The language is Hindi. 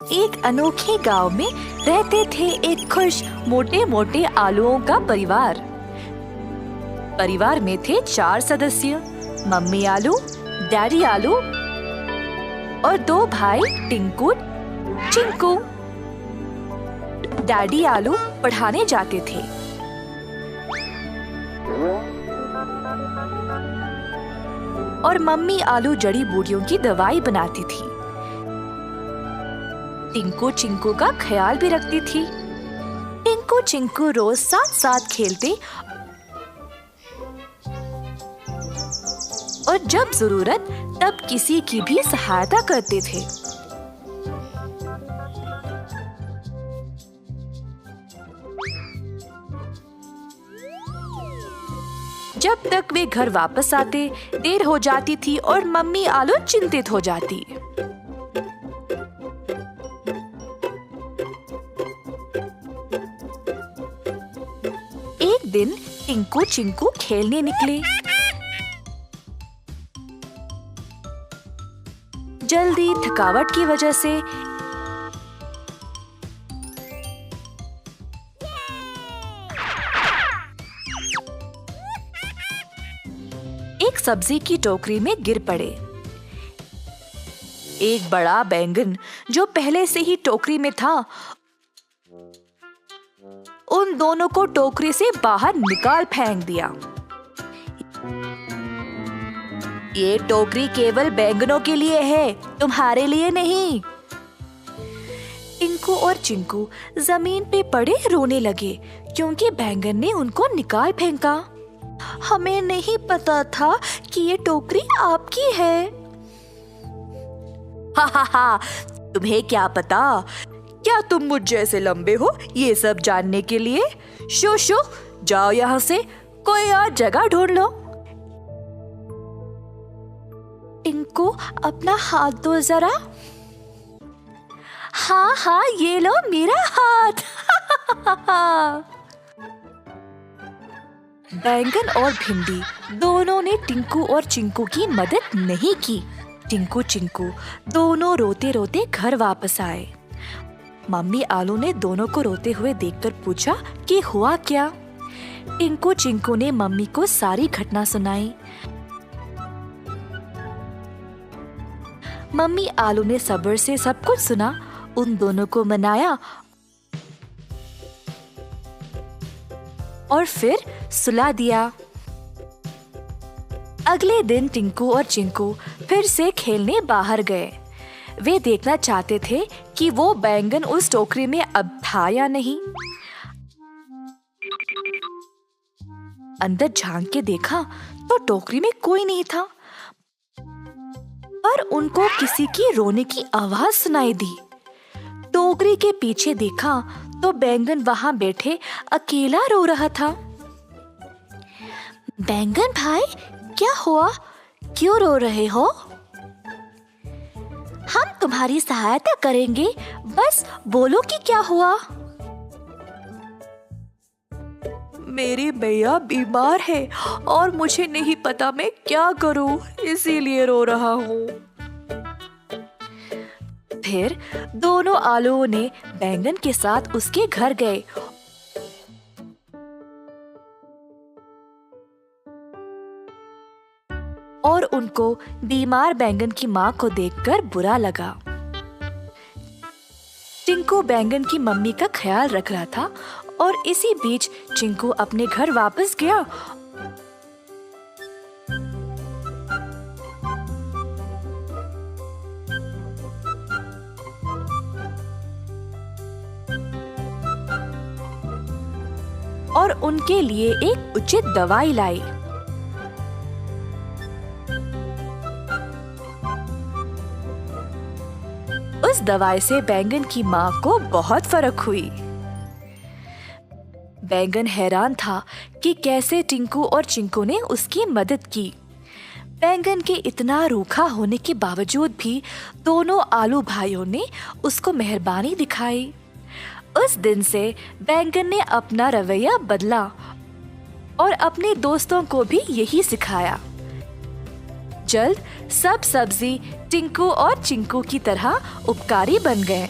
एक अनोखे गांव में रहते थे एक खुश मोटे मोटे आलुओं का परिवार। परिवार में थे 4 सदस्य, मम्मी आलू, डैडी आलू और 2 भाई टिंकू, चिंकू। डैडी आलू पढ़ाने जाते थे और मम्मी आलू जड़ी बूटियों की दवाई बनाती थी। टिंकू चिंकू का ख्याल भी रखती थी। टिंकू चिंकू रोज साथ साथ खेलते और जब जरूरत तब किसी की भी सहायता करते थे। जब तक वे घर वापस आते देर हो जाती थी और मम्मी आलू चिंतित हो जाती। एक दिन टिंकू चिंकू खेलने निकले। जल्दी थकावट की वजह से एक सब्जी की टोकरी में गिर पड़े। एक बड़ा बैंगन जो पहले से ही टोकरी में था, उन दोनों को टोकरी से बाहर निकाल फेंक दिया। ये टोकरी केवल बैंगनों के लिए है, तुम्हारे लिए नहीं। टिंकू और चिंकू जमीन पे पड़े रोने लगे क्योंकि बैंगन ने उनको निकाल फेंका। हमें नहीं पता था कि ये टोकरी आपकी है। हा हा हा, तुम्हें क्या पता? क्या तुम मुझ जैसे लंबे हो ये सब जानने के लिए? शो शो, जाओ यहाँ से, कोई और जगह ढूंढ लो। टिंकू अपना हाथ दो जरा। हाँ हाँ, ये लो मेरा हाथ। बैंगन और भिंडी दोनों ने टिंकू और चिंकू की मदद नहीं की। टिंकू चिंकू दोनों रोते रोते घर वापस आए। मम्मी आलू ने दोनों को रोते हुए देखकर पूछा कि हुआ क्या। टिंकू चिंकू ने मम्मी को सारी घटना सुनाई। मम्मी आलू ने सब्र से सब कुछ सुना, उन दोनों को मनाया और फिर सुला दिया। अगले दिन टिंकू और चिंकू फिर से खेलने बाहर गए। वे देखना चाहते थे कि वो बैंगन उस टोकरी में अब था या नहीं। अंदर झांक के देखा तो टोकरी में कोई नहीं था, पर उनको किसी की रोने की आवाज सुनाई दी। टोकरी के पीछे देखा तो बैंगन वहां बैठे अकेला रो रहा था। बैंगन भाई, क्या हुआ? क्यों रो रहे हो? हम तुम्हारी सहायता करेंगे, बस बोलो कि क्या हुआ। मेरी मैया बीमार है और मुझे नहीं पता मैं क्या करूं, इसीलिए रो रहा हूँ। फिर दोनों आलुओं ने बैंगन के साथ उसके घर गए और उनको बीमार बैंगन की माँ को देखकर बुरा लगा। टिंकू बैंगन की मम्मी का ख्याल रख रहा था और इसी बीच चिंकू अपने घर वापस गया। और उनके लिए एक उचित दवाई लाई। उस दवाई से बैंगन की माँ को बहुत फर्क हुई। बैंगन हैरान था कि कैसे टिंकू और चिंकू ने उसकी मदद की। बैंगन के इतना रूखा होने के बावजूद भी दोनों आलू भाइयों ने उसको मेहरबानी दिखाई। उस दिन से बैंगन ने अपना रवैया बदला और अपने दोस्तों को भी यही सिखाया। जल्द सब सब्जी टिंकू और चिंकू की तरह उपकारी बन गए।